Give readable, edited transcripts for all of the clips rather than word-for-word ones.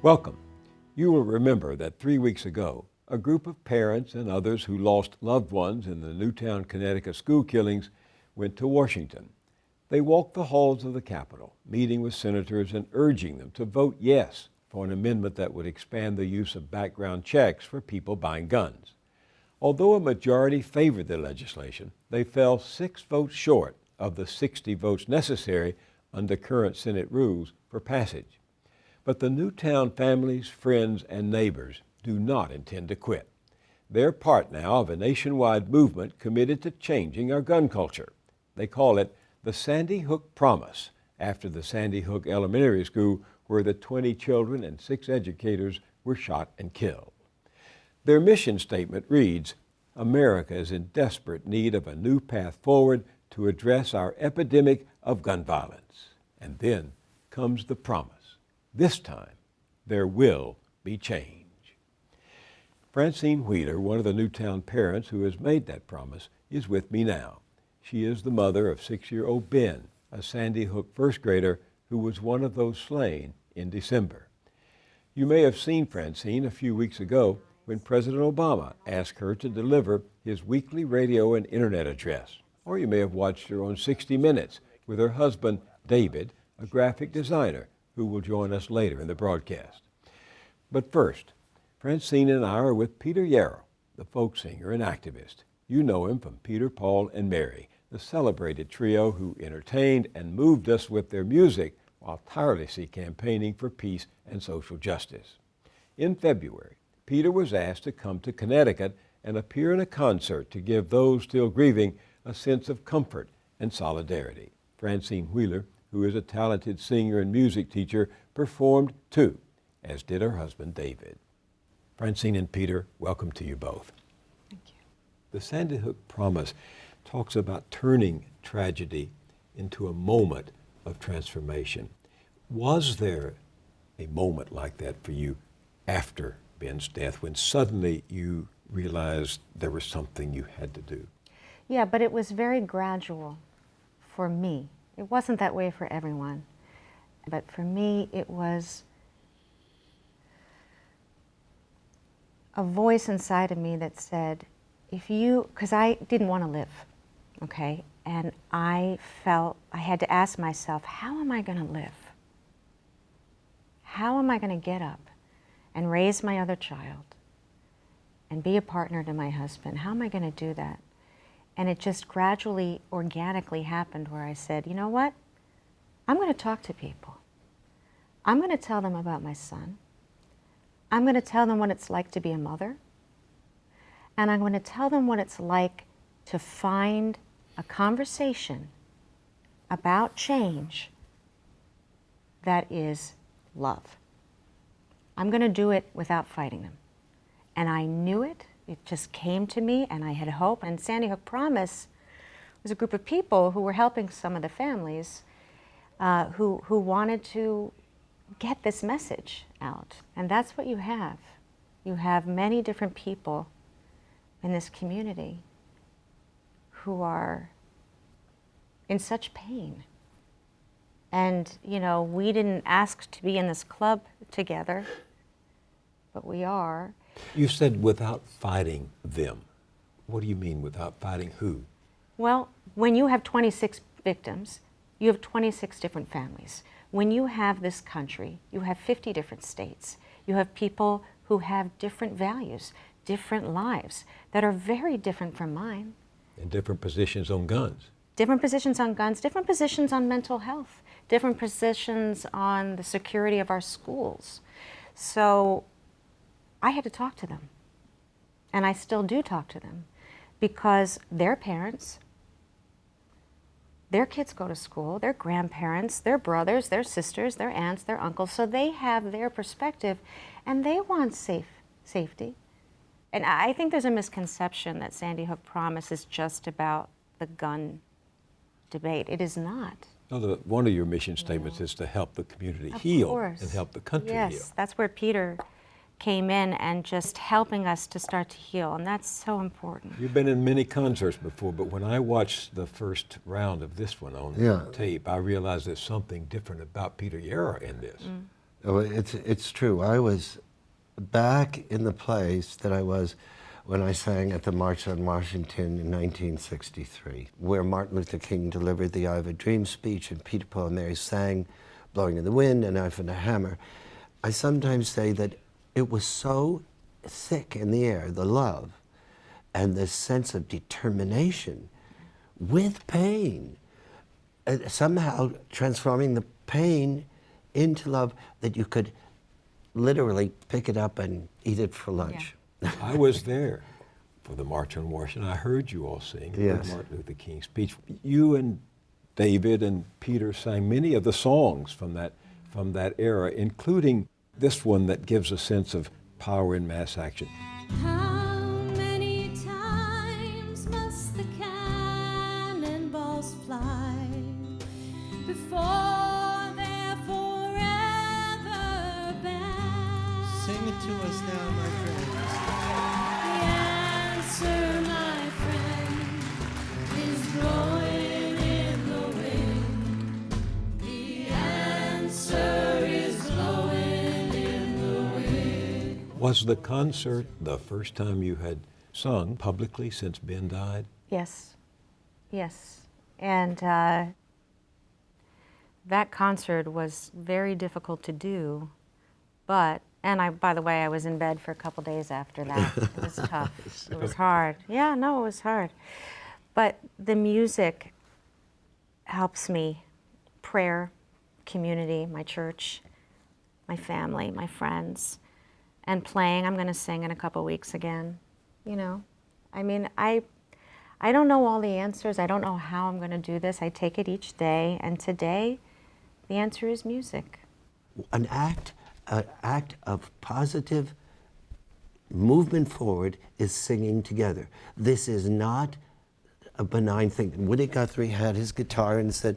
Welcome. You will remember that 3 weeks ago, a group of parents and others who lost loved ones in the Newtown, Connecticut school killings went to Washington. They walked the halls of the Capitol, meeting with senators and urging them to vote yes for an amendment that would expand the use of background checks for people buying guns. Although a majority favored the legislation, they fell 6 votes short of the 60 votes necessary under current Senate rules for passage. But the Newtown families, friends, and neighbors do not intend to quit. They're part now of a nationwide movement committed to changing our gun culture. They call it the Sandy Hook Promise, after the Sandy Hook Elementary School where the 20 children and 6 educators were shot and killed. Their mission statement reads, "America is in desperate need of a new path forward to address our epidemic of gun violence." And then comes the promise. This time, there will be change. Francine Wheeler, one of the Newtown parents who has made that promise, is with me now. She is the mother of 6-year-old Ben, a Sandy Hook first grader who was one of those slain in December. You may have seen Francine a few weeks ago when President Obama asked her to deliver his weekly radio and internet address. Or you may have watched her on 60 Minutes with her husband, David, a graphic designer, who will join us later in the broadcast. But first, Francine and I are with Peter Yarrow, the folk singer and activist. You know him from Peter, Paul, and Mary, the celebrated trio who entertained and moved us with their music while tirelessly campaigning for peace and social justice. In February, Peter was asked to come to Connecticut and appear in a concert to give those still grieving a sense of comfort and solidarity. Francine Wheeler, who is a talented singer and music teacher, performed too, as did her husband, David. Francine and Peter, welcome to you both. Thank you. The Sandy Hook Promise talks about turning tragedy into a moment of transformation. Was there a moment like that for you after Ben's death, when suddenly you realized there was something you had to do? Yeah, but it was very gradual for me. It wasn't that way for everyone. But for me, it was a voice inside of me that said, because I didn't want to live, okay? And I felt I had to ask myself, how am I going to live? How am I going to get up and raise my other child and be a partner to my husband? How am I going to do that? And it just gradually, organically happened where I said, you know what? I'm going to talk to people. I'm going to tell them about my son. I'm going to tell them what it's like to be a mother. And I'm going to tell them what it's like to find a conversation about change that is love. I'm going to do it without fighting them. And I knew it. It just came to me, and I had hope. And Sandy Hook Promise was a group of people who were helping some of the families who wanted to get this message out. And that's what you have. You have many different people in this community who are in such pain. And, you know, we didn't ask to be in this club together, but we are. You said without fighting them. What do you mean without fighting who? Well, when you have 26 victims, you have 26 different families. When you have this country, you have 50 different states. You have people who have different values, different lives that are very different from mine. And different positions on guns. Different positions on guns, different positions on mental health, different positions on the security of our schools. So I had to talk to them, and I still do talk to them, because their parents, their kids go to school, their grandparents, their brothers, their sisters, their aunts, their uncles, so they have their perspective, and they want safety. And I think there's a misconception that Sandy Hook Promise is just about the gun debate. It is not. No, one of your mission statements is to help the community heal and help the country heal. Yes, that's where Peter came in and just helping us to start to heal, and that's so important. You've been in many concerts before, but when I watched the first round of this one on tape, I realized there's something different about Peter Yarrow in this. Oh, it's true. I was back in the place that I was when I sang at the March on Washington in 1963, where Martin Luther King delivered the I Have a Dream speech and Peter, Paul, and Mary sang Blowing in the Wind and Knife and a Hammer. I sometimes say that it was so thick in the air, the love and this sense of determination with pain, somehow transforming the pain into love, that you could literally pick it up and eat it for lunch. Yeah. I was there for the March on Washington. I heard you all sing Yes. the Martin Luther King speech. You and David and Peter sang many of the songs from that era, including this one that gives a sense of power in mass action. How many times must the cannonballs fly before they're forever banned? Sing it to us now, my friends. The answer, my friend, is blowing in the wind. The answer is blowing in the wind. Was the concert the first time you had sung publicly since Ben died? Yes, yes. And that concert was very difficult to do, but, by the way, I was in bed for a couple days after that. It was tough. It was hard. Yeah, no, it was hard. But the music helps me. Prayer, community, my church, my family, my friends, and playing. I'm going to sing in a couple weeks again, you know. I mean, I don't know all the answers. I don't know how I'm going to do this. I take it each day, and today, the answer is music. An act of positive movement forward is singing together. This is not a benign thing. Woody Guthrie had his guitar and said,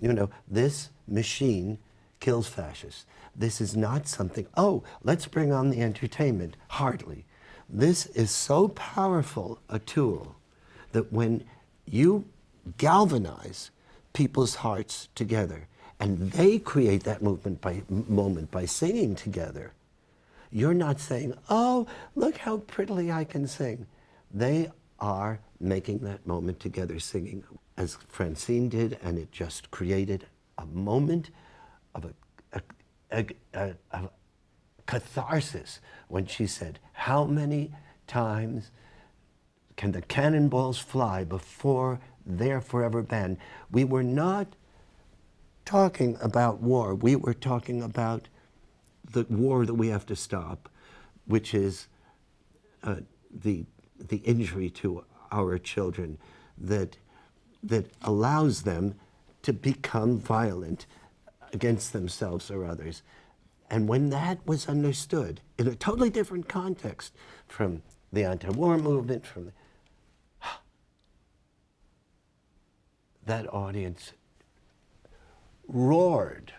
you know, this machine kills fascists. This is not something, oh, let's bring on the entertainment. Hardly. This is so powerful a tool that when you galvanize people's hearts together, and they create that moment by singing together, you're not saying, oh, look how prettily I can sing. They are making that moment together, singing, as Francine did, and it just created a moment of a catharsis when she said, how many times can the cannonballs fly before they're forever banned? We were not talking about war. We were talking about the war that we have to stop, which is the injury to our children that allows them to become violent against themselves or others. And when that was understood in a totally different context from the anti-war movement, from that audience roared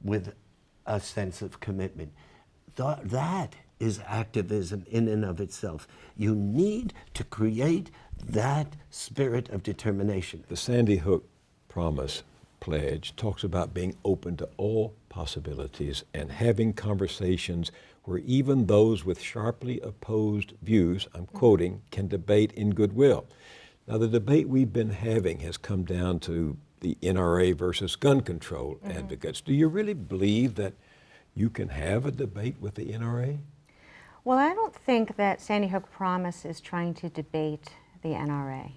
with a sense of commitment. That is activism in and of itself. You need to create that spirit of determination. The Sandy Hook Promise pledge talks about being open to all possibilities and having conversations where even those with sharply opposed views, I'm quoting, can debate in goodwill. Now, the debate we've been having has come down to the NRA versus gun control advocates. Do you really believe that you can have a debate with the NRA? Well, I don't think that Sandy Hook Promise is trying to debate the NRA.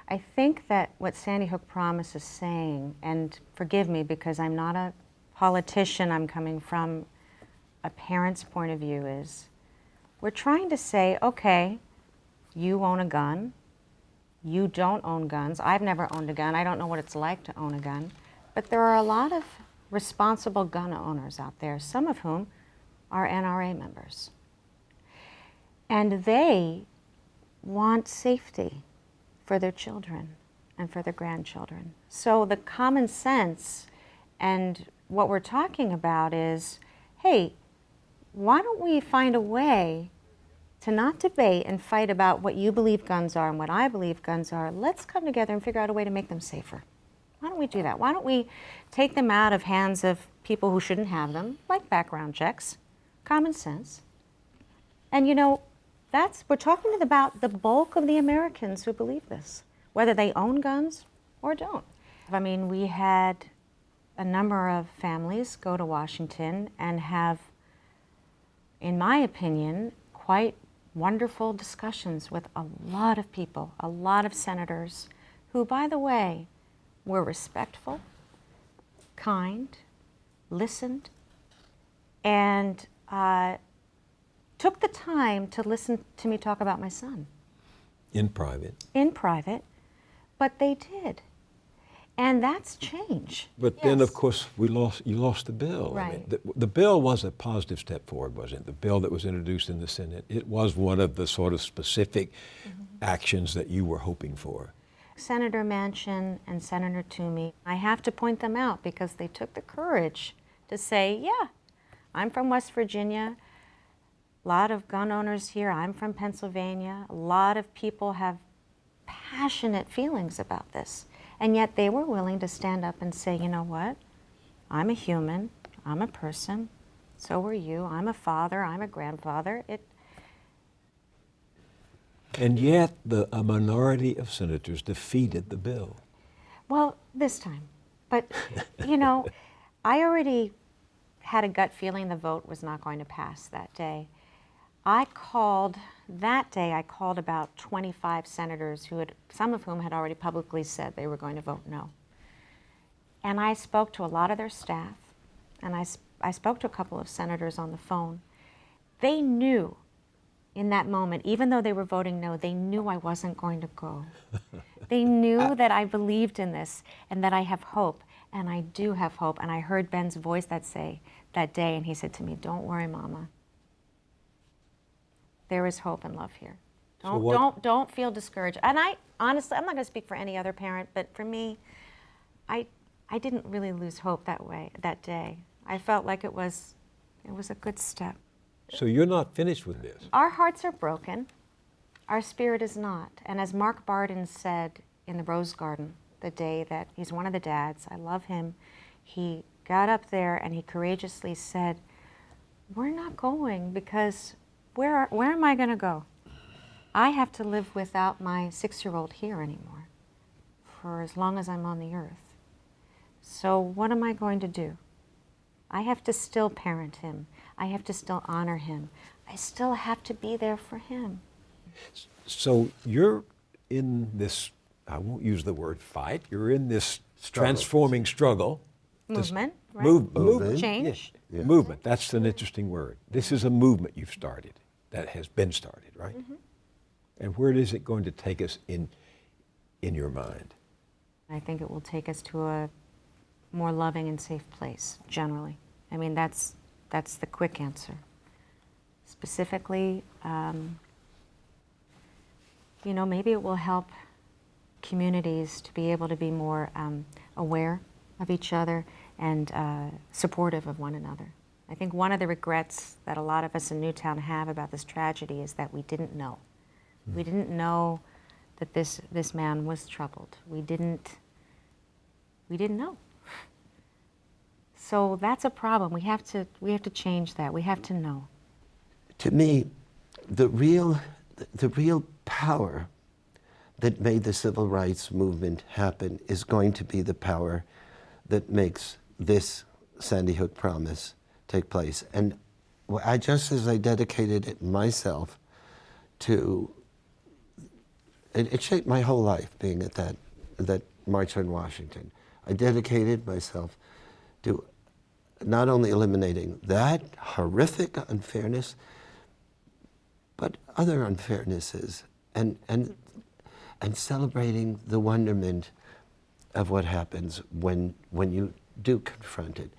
I think that what Sandy Hook Promise is saying, and forgive me because I'm not a politician, I'm coming from a parent's point of view, is we're trying to say, okay, you own a gun, you don't own guns. I've never owned a gun. I don't know what it's like to own a gun. But there are a lot of responsible gun owners out there, some of whom are NRA members. And they want safety for their children and for their grandchildren. So the common sense and what we're talking about is, hey, why don't we find a way to not debate and fight about what you believe guns are and what I believe guns are. Let's come together and figure out a way to make them safer. Why don't we do that? Why don't we take them out of hands of people who shouldn't have them, like background checks, common sense. And you know, we're talking about the bulk of the Americans who believe this, whether they own guns or don't. I mean, we had a number of families go to Washington and have, in my opinion, quite wonderful discussions with a lot of people, a lot of senators who, by the way, were respectful, kind, listened, and took the time to listen to me talk about my son. In private. In private, but they did. And that's change. But then, of course, you lost the bill. Right. I mean, the bill was a positive step forward, wasn't it? The bill that was introduced in the Senate, it was one of the sort of specific actions that you were hoping for. Senator Manchin and Senator Toomey, I have to point them out because they took the courage to say, yeah, I'm from West Virginia, a lot of gun owners here, I'm from Pennsylvania, a lot of people have passionate feelings about this. And yet they were willing to stand up and say, you know what, I'm a human, I'm a person, so are you, I'm a father, I'm a grandfather. And yet a minority of senators defeated the bill. Well, this time. But, you know, I already had a gut feeling the vote was not going to pass that day. That day I called about 25 senators some of whom had already publicly said they were going to vote no. And I spoke to a lot of their staff, and I spoke to a couple of senators on the phone. They knew in that moment, even though they were voting no, they knew I wasn't going to go. They knew that I believed in this and that I have hope, and I do have hope. And I heard Ben's voice that day, and he said to me, "Don't worry, Mama. There is hope and love here. Don't feel discouraged." And I honestly, I'm not going to speak for any other parent, but for me, I didn't really lose hope that day. I felt like it was a good step. So you're not finished with this. Our hearts are broken. Our spirit is not. And as Mark Barden said in the Rose Garden the day that he's one of the dads, I love him, he got up there and he courageously said, "We're not going because where am I going to go? I have to live without my 6-year-old here anymore for as long as I'm on the earth. So what am I going to do? I have to still parent him. I have to still honor him. I still have to be there for him." So you're in this, I won't use the word fight, you're in this transforming struggle. Movement, right? Movement. Change. Yeah. Movement, that's an interesting word. This is a movement you've started, that has been started, right? Mm-hmm. And where is it going to take us in your mind? I think it will take us to a more loving and safe place, generally. I mean, that's the quick answer. Specifically, you know, maybe it will help communities to be able to be more aware of each other and supportive of one another. I think one of the regrets that a lot of us in Newtown have about this tragedy is that we didn't know. We didn't know that this man was troubled. We didn't know. So that's a problem. We have to change that. We have to know. To me, the real power that made the civil rights movement happen is going to be the power that makes this Sandy Hook promise take place. And just as I dedicated it myself to, it shaped my whole life being at that March on Washington. I dedicated myself to not only eliminating that horrific unfairness, but other unfairnesses, and celebrating the wonderment of what happens when you do confront it.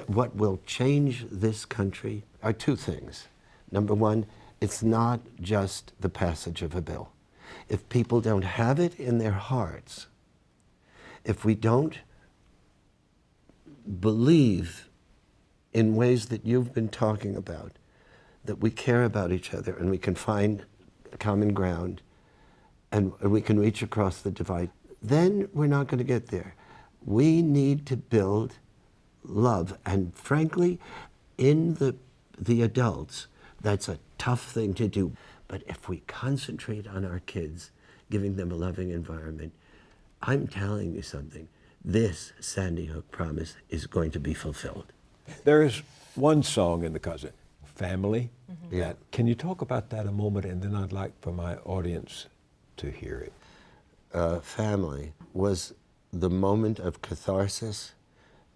What will change this country are two things. Number one, it's not just the passage of a bill. If people don't have it in their hearts, if we don't believe in ways that you've been talking about, that we care about each other and we can find common ground and we can reach across the divide, then we're not going to get there. We need to build love. And frankly, in the adults, that's a tough thing to do. But if we concentrate on our kids, giving them a loving environment, I'm telling you something, this Sandy Hook promise is going to be fulfilled. There is one song in the cousin, Family. Yeah. Can you talk about that a moment, and then I'd like for my audience to hear it. Family was the moment of catharsis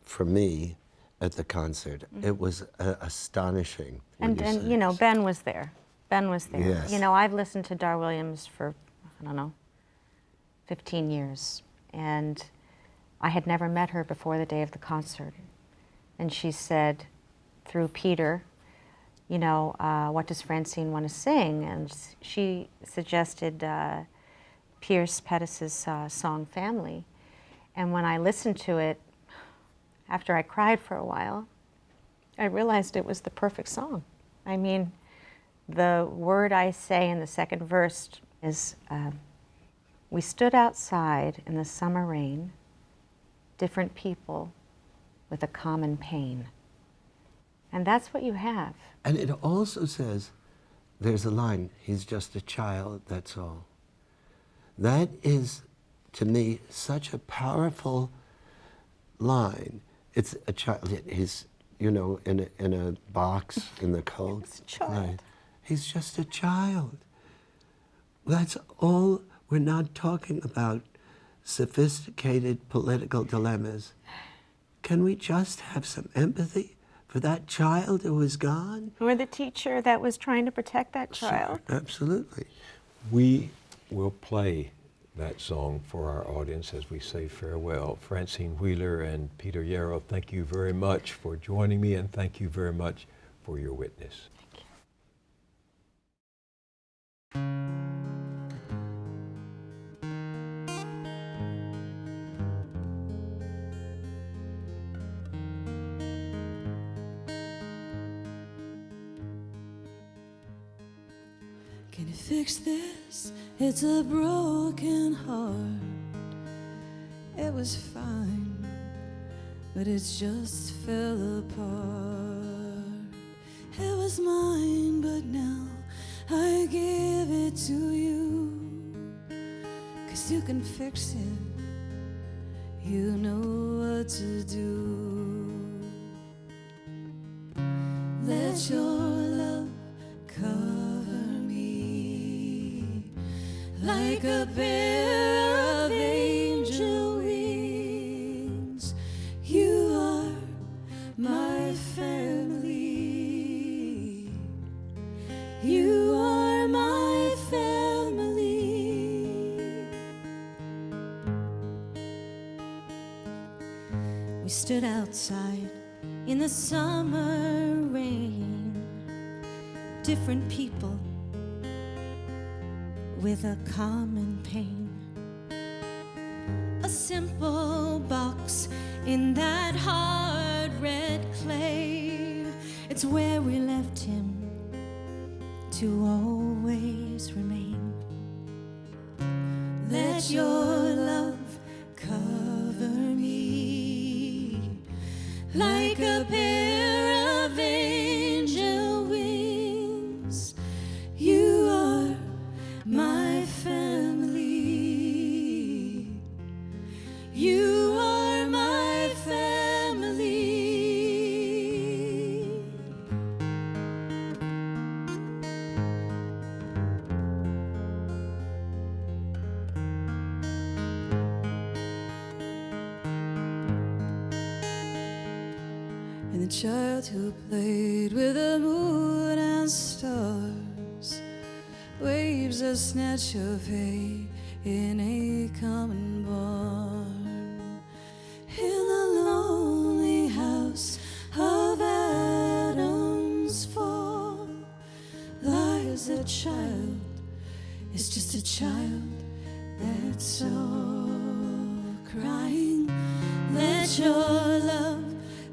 for me at the concert. It was astonishing. when And sang you know, this. Ben was there. Ben was there. Yes. You know, I've listened to Dar Williams for, I don't know, 15 years. And I had never met her before the day of the concert. And she said, through Peter, you know, what does Francine want to sing? And she suggested Pierce Pettis's song Family. And when I listened to it, after I cried for a while, I realized it was the perfect song. I mean, the word I say in the second verse is, we stood outside in the summer rain, different people with a common pain. And that's what you have. And it also says, there's a line, he's just a child, that's all. That is, to me, such a powerful line. It's a child, he's, you know, in a box in the cold. It's a child. Right. He's just a child. That's all. We're not talking about sophisticated political dilemmas. Can we just have some empathy for that child who is gone? Or the teacher that was trying to protect that child. Absolutely. We will play that song for our audience as we say farewell. Francine Wheeler and Peter Yarrow, thank you very much for joining me, and thank you very much for your witness. Can you fix this? It's a broken heart. It was fine, but it just fell apart. It was mine, but now I give it to you. 'Cause you can fix it. You know what to do. Let your love cover me like a pair of angel wings. You are my family. You are my family. We stood outside in the summer rain, different people with a common pain. A simple box in that hard red clay. It's where we left him to always remain. Let your love cover me like a pair of angel wings. You are my family. You are my family. And the child who played with the moon and stars waves a snatch of hay in a common barn. In the lonely house of Adam's fall lies a child. It's just a child that's all crying. Let your love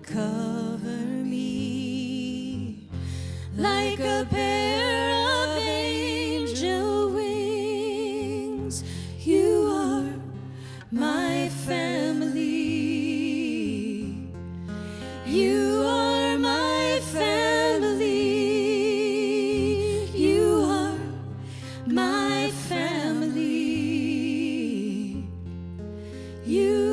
cover me like a pair of angel wings. You are my family. You are my family. You are my family. You